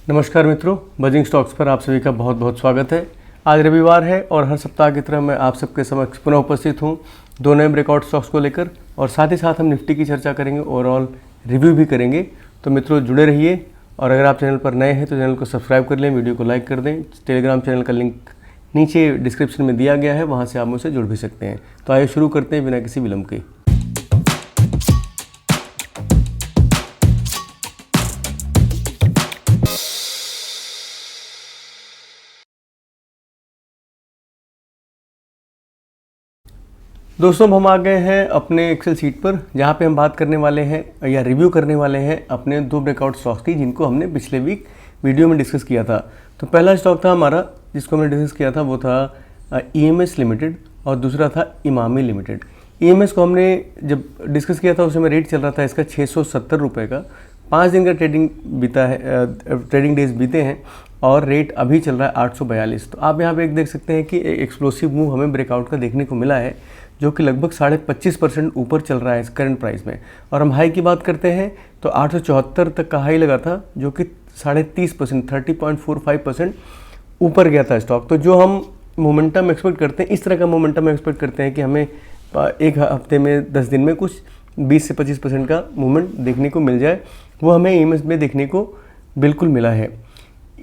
नमस्कार मित्रों, buzzing stocks पर आप सभी का बहुत बहुत स्वागत है। आज रविवार है और हर सप्ताह की तरह मैं आप सबके समक्ष पुनः उपस्थित हूँ दो नए ब्रेकआउट स्टॉक्स को लेकर, और साथ ही साथ हम निफ्टी की चर्चा करेंगे, ओवरऑल रिव्यू भी करेंगे। तो मित्रों जुड़े रहिए, और अगर आप चैनल पर नए हैं तो चैनल को सब्सक्राइब कर लें, वीडियो को लाइक कर दें। टेलीग्राम चैनल का लिंक नीचे डिस्क्रिप्शन में दिया गया है, वहाँ से आप मुझसे जुड़ भी सकते हैं। तो आइए शुरू करते हैं बिना किसी विलंब के। दोस्तों हम आ गए हैं अपने एक्सेल शीट पर, जहाँ पे हम बात करने वाले हैं या रिव्यू करने वाले हैं अपने दो ब्रेकआउट स्टॉक्स की, जिनको हमने पिछले वीक वीडियो में डिस्कस किया था। तो पहला स्टॉक था हमारा जिसको हमने डिस्कस किया था, वो था EMS लिमिटेड, और दूसरा था इमामी लिमिटेड। EMS को हमने जब डिस्कस किया था उस समय रेट चल रहा था इसका 670 रुपये का। 5 दिन का ट्रेडिंग बीता है, ट्रेडिंग डेज बीते हैं, और रेट अभी चल रहा है 842। तो आप यहाँ पे एक देख सकते हैं कि एक एक्सप्लोसिव मूव हमें ब्रेकआउट का देखने को मिला है, जो कि लगभग 25.5% ऊपर चल रहा है इस करंट प्राइस में। और हम हाई की बात करते हैं तो 874 तक का हाई लगा था, जो कि 30.5% 30.45% ऊपर गया था स्टॉक। तो जो हम मोमेंटम एक्सपेक्ट करते हैं, इस तरह का मोमेंटम एक्सपेक्ट करते हैं कि हमें एक हफ्ते में 10 दिन में कुछ 20 से 25% का मूवमेंट देखने को मिल जाए, वो हमें EMS में देखने को बिल्कुल मिला है।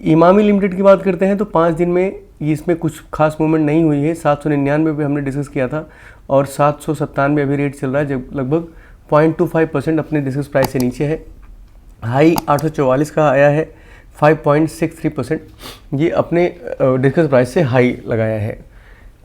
इमामी लिमिटेड की बात करते हैं तो 5 दिन में इसमें कुछ खास मूवमेंट नहीं हुई है। 799 पे हमने डिस्कस किया था, और 797 अभी रेट चल रहा है, जब लगभग 0.25% अपने डिस्कस प्राइस से नीचे है। हाई 844 का आया है, 5.63% ये अपने डिस्कस प्राइस से हाई लगाया है।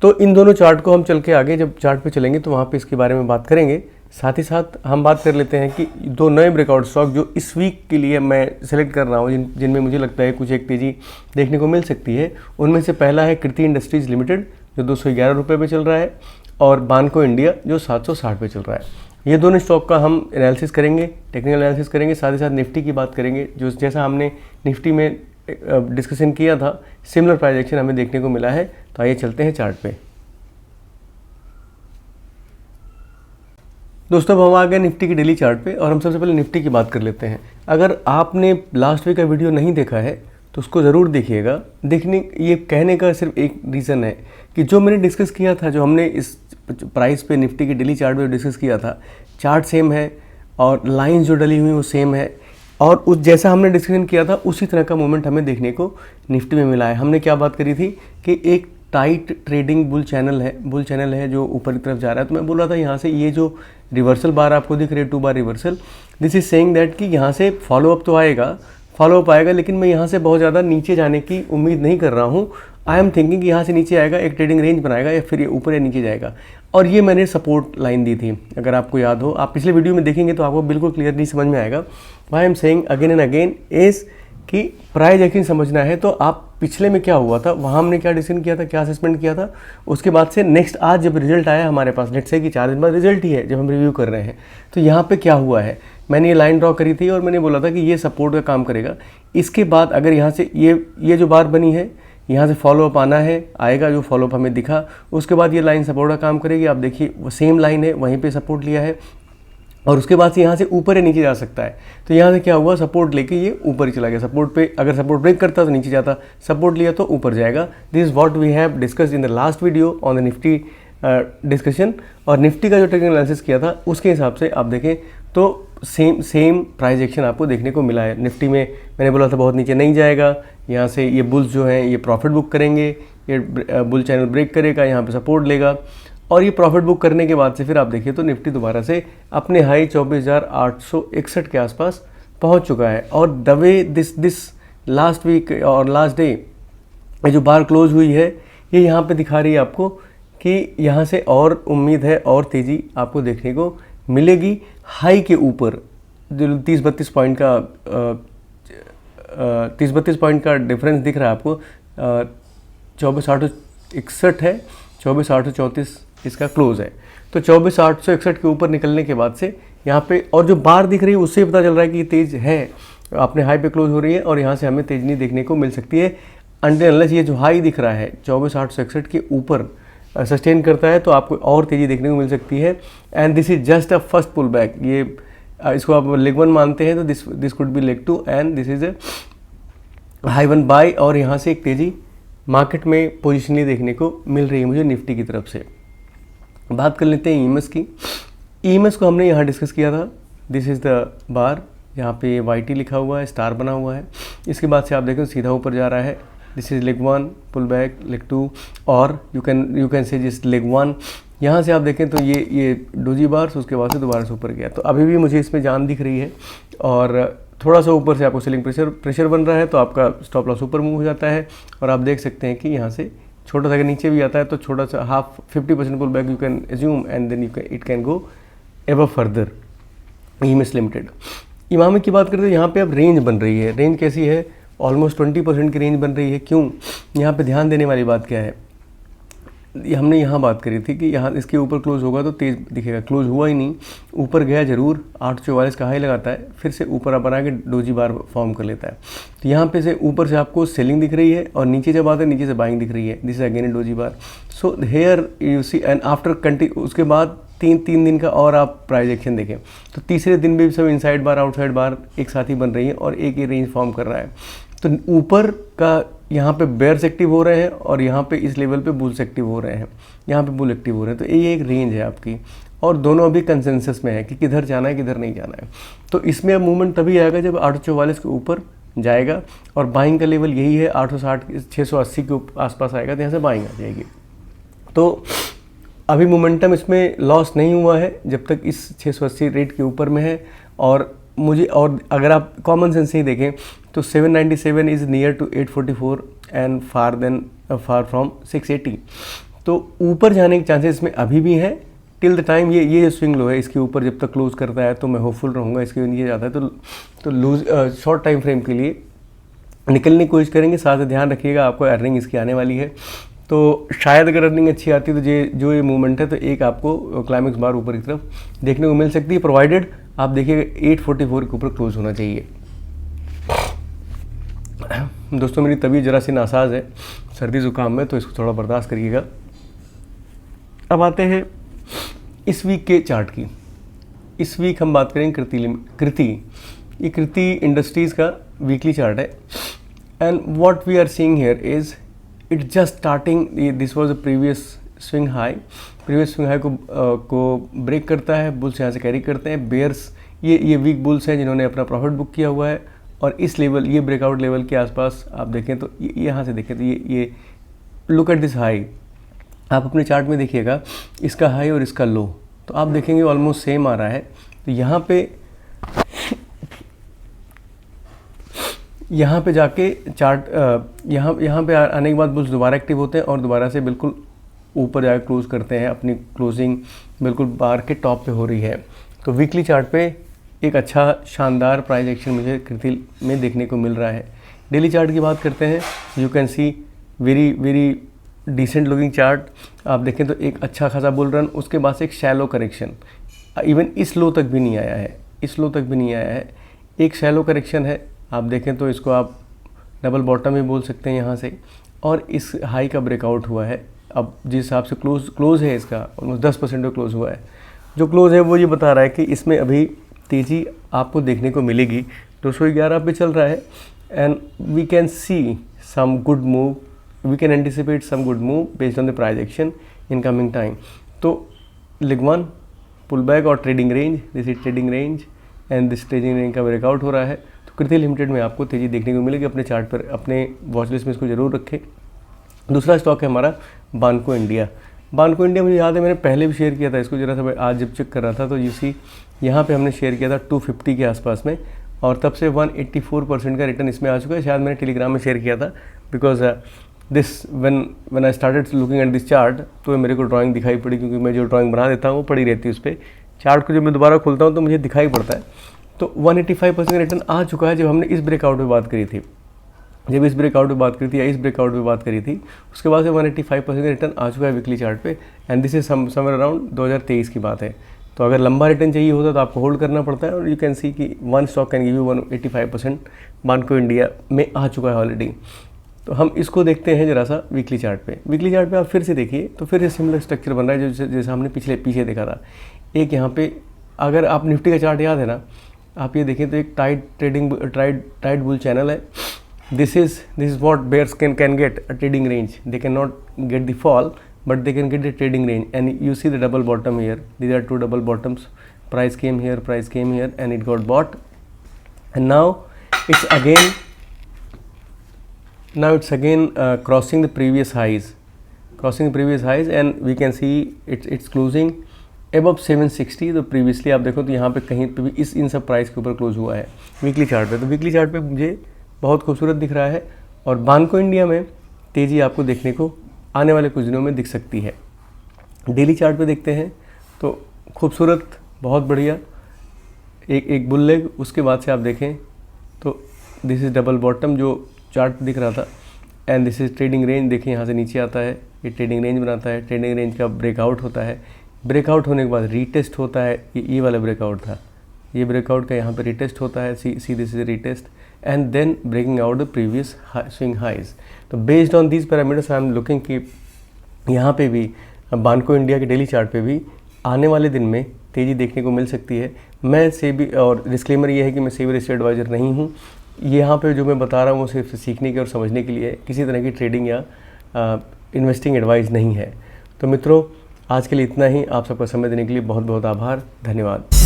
तो इन दोनों चार्ट को हम चल के आगे जब चार्ट पे चलेंगे तो वहाँ पे इसके बारे में बात करेंगे। साथ ही साथ हम बात कर लेते हैं कि दो नए ब्रेकआउट स्टॉक जो इस वीक के लिए मैं सेलेक्ट कर रहा हूँ, जिनमें मुझे लगता है कुछ एक तेज़ी देखने को मिल सकती है। उनमें से पहला है कृति इंडस्ट्रीज़ लिमिटेड, जो 211 रुपये पे चल रहा है, और बानको इंडिया जो 760 पे चल रहा है। ये दोनों स्टॉक का हम एनालिसिस करेंगे, टेक्निकल एनालिसिस करेंगे। साथ ही साथ निफ्टी की बात करेंगे, जो जैसा हमने निफ्टी में डिस्कशन किया था, सिमिलर प्राइस एक्शन हमें देखने को मिला है। तो आइए चलते हैं चार्ट पे। दोस्तों हम आ गए निफ्टी की डेली चार्ट पे, और हम सबसे पहले निफ्टी की बात कर लेते हैं। अगर आपने लास्ट वीक का वीडियो नहीं देखा है तो उसको ज़रूर देखिएगा। ये कहने का सिर्फ एक रीज़न है कि जो मैंने डिस्कस किया था, जो हमने इस प्राइस पे निफ्टी की डेली चार्ट पे डिस्कस किया था, चार्ट सेम है और लाइंस जो डली हुई वो सेम है, और उस जैसा हमने डिस्कशन किया था उसी तरह का मूवमेंट हमें देखने को निफ्टी में मिला है। हमने क्या बात करी थी कि एक टाइट ट्रेडिंग बुल चैनल है जो ऊपर की तरफ जा रहा है। तो मैं बोल रहा था यहाँ से ये जो रिवर्सल बार आपको दिख रही है, 2 बार reversal, this is saying that कि यहाँ से फॉलोअप तो आएगा, लेकिन मैं यहाँ से बहुत ज़्यादा नीचे जाने की उम्मीद नहीं कर रहा हूँ। आई एम थिंकिंग कि यहाँ से नीचे आएगा, एक ट्रेडिंग रेंज बनाएगा, या फिर ये ऊपर या नीचे जाएगा। और ये मैंने सपोर्ट लाइन दी थी, अगर आपको याद हो, आप पिछले वीडियो में देखेंगे तो आपको बिल्कुल क्लियरली समझ में आएगा। I am saying again and again is कि प्राइस एक्शन समझना है तो आप पिछले में क्या हुआ था, वहाँ हमने क्या डिसीजन किया था, क्या असेसमेंट किया था, उसके बाद से नेक्स्ट आज जब रिजल्ट आया हमारे पास, लेट्स से कि 4 दिन बाद रिजल्ट ही है जब हम रिव्यू कर रहे हैं, तो यहाँ पे क्या हुआ है, मैंने ये लाइन ड्रॉ करी थी और मैंने बोला था कि ये सपोर्ट का काम करेगा। इसके बाद अगर यहाँ से ये जो बार बनी है, यहाँ से फॉलोअप आएगा, जो फॉलोअप हमें दिखा, उसके बाद ये लाइन सपोर्ट का काम करेगी। आप देखिए वो सेम लाइन है, वहीं पे सपोर्ट लिया है, और उसके बाद से यहाँ से ऊपर या नीचे जा सकता है। तो यहाँ से क्या हुआ, सपोर्ट लेके ये ऊपर ही चला गया। सपोर्ट पे अगर सपोर्ट ब्रेक करता तो नीचे जाता, सपोर्ट लिया तो ऊपर जाएगा। This is what we have discussed in the last video on the Nifty discussion. और निफ्टी का जो टेक्निकल एनालिसिस किया था उसके हिसाब से आप देखें तो सेम प्राइस एक्शन आपको देखने को मिला है। निफ्टी में मैंने बोला था बहुत नीचे नहीं जाएगा, यहाँ से ये बुल्स जो हैं ये प्रॉफिट बुक करेंगे, ये बुल चैनल ब्रेक करेगा, यहाँ पे सपोर्ट लेगा, और ये प्रॉफिट बुक करने के बाद से फिर आप देखिए तो निफ्टी दोबारा से अपने हाई 24,861 के आसपास पहुंच चुका है। और the way this last week और लास्ट डे ये जो बार क्लोज हुई है, ये यहाँ पे दिखा रही है आपको कि यहाँ से और उम्मीद है और तेज़ी आपको देखने को मिलेगी। हाई के ऊपर जो 30-32 पॉइंट का 30-32 पॉइंट का डिफरेंस दिख रहा है आपको, 24,861 है, 24,834 इसका क्लोज है। तो 24,861 के ऊपर निकलने के बाद से यहाँ पे, और जो बार दिख रही है उससे पता चल रहा है कि ये तेज़ है, अपने हाई पे क्लोज हो रही है, और यहाँ से हमें तेज़ नहीं देखने को मिल सकती है अनटिल अनलेस ये जो हाई दिख रहा है 24,861 के ऊपर सस्टेन करता है, तो आपको और तेज़ी देखने को मिल सकती है। And this is just a first pull back. ये इसको आप लेग 1 मानते हैं तो this could be leg 2, and this is high one by और यहाँ से एक तेज़ी मार्केट में पोजिशनली देखने को मिल रही है मुझे निफ्टी की तरफ से। बात कर लेते हैं ईएमएस की। ईएमएस को हमने यहाँ डिस्कस किया था। दिस इज़ द बार, यहाँ पे YT लिखा हुआ है, स्टार बना हुआ है। इसके बाद से आप देखें सीधा ऊपर जा रहा है। This is leg 1, pull back, leg 2 और यू कैन से जिस लेग 1। यहाँ से आप देखें तो ये डोजी बार्स, उसके बाद से दोबारा से ऊपर गया। तो अभी भी मुझे इसमें जान दिख रही है और थोड़ा सा ऊपर से आपको सेलिंग प्रेशर बन रहा है, तो आपका स्टॉप लॉस ऊपर मूव हो जाता है। और आप देख सकते हैं कि यहाँ से छोटा सा अगर नीचे भी आता है तो छोटा सा 50% pull back you can assume and then it can go above further. EMS limited, Emami की बात करते हैं, यहाँ पे अब रेंज बन रही है। रेंज कैसी है? ऑलमोस्ट 20% की रेंज बन रही है। क्यों? यहाँ पे ध्यान देने वाली बात क्या है, हमने यहाँ बात करी थी कि यहाँ इसके ऊपर क्लोज होगा तो तेज़ दिखेगा। क्लोज हुआ ही नहीं, ऊपर गया जरूर, 844 का हाई लगाता है, फिर से ऊपर बना के डोजी बार फॉर्म कर लेता है। तो यहाँ पे से ऊपर से आपको सेलिंग दिख रही है और नीचे जब आता है नीचे से बाइंग दिख रही है। This is again a doji bar. So here you see and after उसके बाद तीन दिन का और आप प्राइस एक्शन देखें तो तीसरे दिन भी सब इनसाइड बार आउटसाइड बार एक साथ ही बन रही है और एक ही रेंज फॉर्म कर रहा है। तो ऊपर का यहाँ पे बेयर्स एक्टिव हो रहे हैं और यहाँ पे इस लेवल पे बुल्स एक्टिव हो रहे हैं, यहाँ पे बुल एक्टिव हो रहे हैं। तो ये एक रेंज है आपकी और दोनों अभी कंसेंसस में है कि किधर जाना है किधर नहीं जाना है। तो इसमें अब मूवमेंट तभी आएगा जब 844 के ऊपर जाएगा और बाइंग का लेवल यही है 860 680 के आसपास आएगा तो यहाँ से बाइंग आ जाएगी। तो अभी मोमेंटम इसमें लॉस नहीं हुआ है जब तक इस 680 रेट के ऊपर में है। और अगर आप कॉमन सेंस से ही देखें तो 797 is near to 844 and far from 680। तो ऊपर जाने के चांसेस इसमें अभी भी हैं टिल द टाइम ये स्विंग लो है, इसके ऊपर जब तक क्लोज करता है तो मैं होपफुल रहूँगा। इसके नीचे जाता है तो लूज शॉर्ट टाइम फ्रेम के लिए निकलने की कोशिश करेंगे। साथ ही ध्यान रखिएगा आपको अर्निंग इसकी आने वाली है, तो शायद अगर अर्निंग अच्छी आती है तो जो ये मूवमेंट है तो एक आपको क्लाइमेक्स बार ऊपर की तरफ देखने को मिल सकती है, प्रोवाइडेड आप देखिएगा 844 के ऊपर क्लोज होना चाहिए। दोस्तों मेरी तबीयत जरा सी नासाज है, सर्दी ज़ुकाम में, तो इसको थोड़ा बर्दाश्त करिएगा। अब आते हैं इस वीक के चार्ट की। इस वीक हम बात करेंगे कृति। ये कृति इंडस्ट्रीज़ का वीकली चार्ट है and what we are seeing here is it's just starting. This was a previous swing high को ब्रेक करता है, बुल्स यहाँ से कैरी करते हैं। बेयर्स ये वीक बुल्स हैं जिन्होंने अपना प्रॉफिट बुक किया हुआ है और इस लेवल ये ब्रेकआउट लेवल के आसपास आप देखें तो यहाँ से देखें तो ये लुक एट दिस हाई। आप अपने चार्ट में देखिएगा इसका हाई और इसका लो, तो आप देखेंगे ऑलमोस्ट सेम आ रहा है। तो यहाँ पे जाके चार्ट यहाँ पे आने के बाद बुल्स दोबारा एक्टिव होते हैं और दोबारा से बिल्कुल ऊपर जाकर क्लोज करते हैं। अपनी क्लोजिंग बिल्कुल बार के टॉप पे हो रही है। तो वीकली चार्ट पे एक अच्छा शानदार प्राइस एक्शन मुझे कृति में देखने को मिल रहा है। डेली चार्ट की बात करते हैं, you can see very very decent looking chart. आप देखें तो एक अच्छा खासा बुल रन, उसके बाद से एक शैलो करेक्शन, इवन इस लो तक भी नहीं आया है, एक शैलो करेक्शन है। आप देखें तो इसको आप डबल बॉटम भी बोल सकते हैं यहाँ से, और इस हाई का ब्रेकआउट हुआ है। अब जिस हिसाब से क्लोज है इसका ऑलमोस्ट 10% पे क्लोज हुआ है। जो क्लोज है वो ये बता रहा है कि इसमें अभी तेज़ी आपको देखने को मिलेगी। 211 पे चल रहा है and we can see some good move, we can anticipate some good move based on the price action in coming time. तो लेग 1 पुल बैक और trading range, this is trading range and this trading range का breakout हो रहा है। तो कृति limited में आपको तेज़ी देखने को मिलेगी। अपने चार्ट पर, अपने वॉच लिस्ट में इसको जरूर रखें। दूसरा स्टॉक है हमारा बानको इंडिया। मुझे याद है मैंने पहले भी शेयर किया था इसको, जरा सा आज जब चेक कर रहा था तो यू सी यहाँ पे हमने शेयर किया था 250 के आसपास में और तब से 184% का रिटर्न इसमें आ चुका है। शायद मैंने टेलीग्राम में शेयर किया था because this when I started looking at this chart तो मेरे को ड्राइंग दिखाई पड़ी, क्योंकि मैं जो ड्राइंग बना देता हूँ वो पड़ी रहती है उस पर। चार्ट को जब मैं दोबारा खोलता हूँ तो मुझे दिखाई पड़ता है। तो 185% का रिटर्न आ चुका है जब हमने इस ब्रेकआउट पे बात करी थी, इस ब्रेकआउट पे बात करी थी उसके बाद से 185% रिटर्न आ चुका है वीकली चार्ट पे and this is somewhere around 2023 की बात है। तो अगर लंबा रिटर्न चाहिए होता तो आपको होल्ड करना पड़ता है और यू कैन सी कि one stock can give you 185% Banco India में आ चुका है ऑलरेडी। तो हम इसको देखते हैं जरा सा वीकली चार्ट पे आप फिर से देखिए तो फिर सिमिलर स्ट्रक्चर बन रहा है जैसा हमने पीछे देखा था। एक यहाँ पे अगर आप निफ्टी का चार्ट याद है ना, आप ये देखें तो एक टाइट बुल चैनल है this is what bears can get a trading range. They cannot get the fall, but they can get the trading range. And you see the double bottom here. These are two double bottoms. Price came here, price came here, and it got bought. And now it's again crossing the previous highs, and we can see it's closing above 760. तो previously आप देखो तो यहाँ पे कहीं पे भी इन सब प्राइस के ऊपर क्लोज हुआ है वीकली चार्ट पे। तो वीकली चार्ट पे मुझे बहुत खूबसूरत दिख रहा है, और बानको इंडिया में तेज़ी आपको देखने को आने वाले कुछ दिनों में दिख सकती है। डेली चार्ट पे देखते हैं तो खूबसूरत, बहुत बढ़िया एक बुल लेग। उसके बाद से आप देखें तो दिस इज़ डबल बॉटम जो चार्ट दिख रहा था, and this is trading range. देखिए यहाँ से नीचे आता है, ये ट्रेडिंग रेंज बनाता है, ट्रेडिंग रेंज का ब्रेकआउट होता है, ब्रेकआउट होने के बाद रीटेस्ट होता है। ये वाला ब्रेकआउट था, ये ब्रेकआउट का यहाँ पे रीटेस्ट होता है, see this is retest, and then breaking out the previous swing highs. तो based on these parameters I am looking कि यहाँ पे भी बानको इंडिया के डेली चार्ट पे भी आने वाले दिन में तेज़ी देखने को मिल सकती है। मैं सेबी, और डिस्क्लेमर ये है कि मैं सेबी रजिस्टर्ड एडवाइज़र नहीं हूँ। यहाँ पे जो मैं बता रहा हूँ वो सिर्फ सीखने के और समझने के लिए, किसी तरह की ट्रेडिंग या इन्वेस्टिंग एडवाइस नहीं है। तो मित्रों, आज के लिए इतना ही। आप सबका समय देने के लिए बहुत बहुत आभार, धन्यवाद।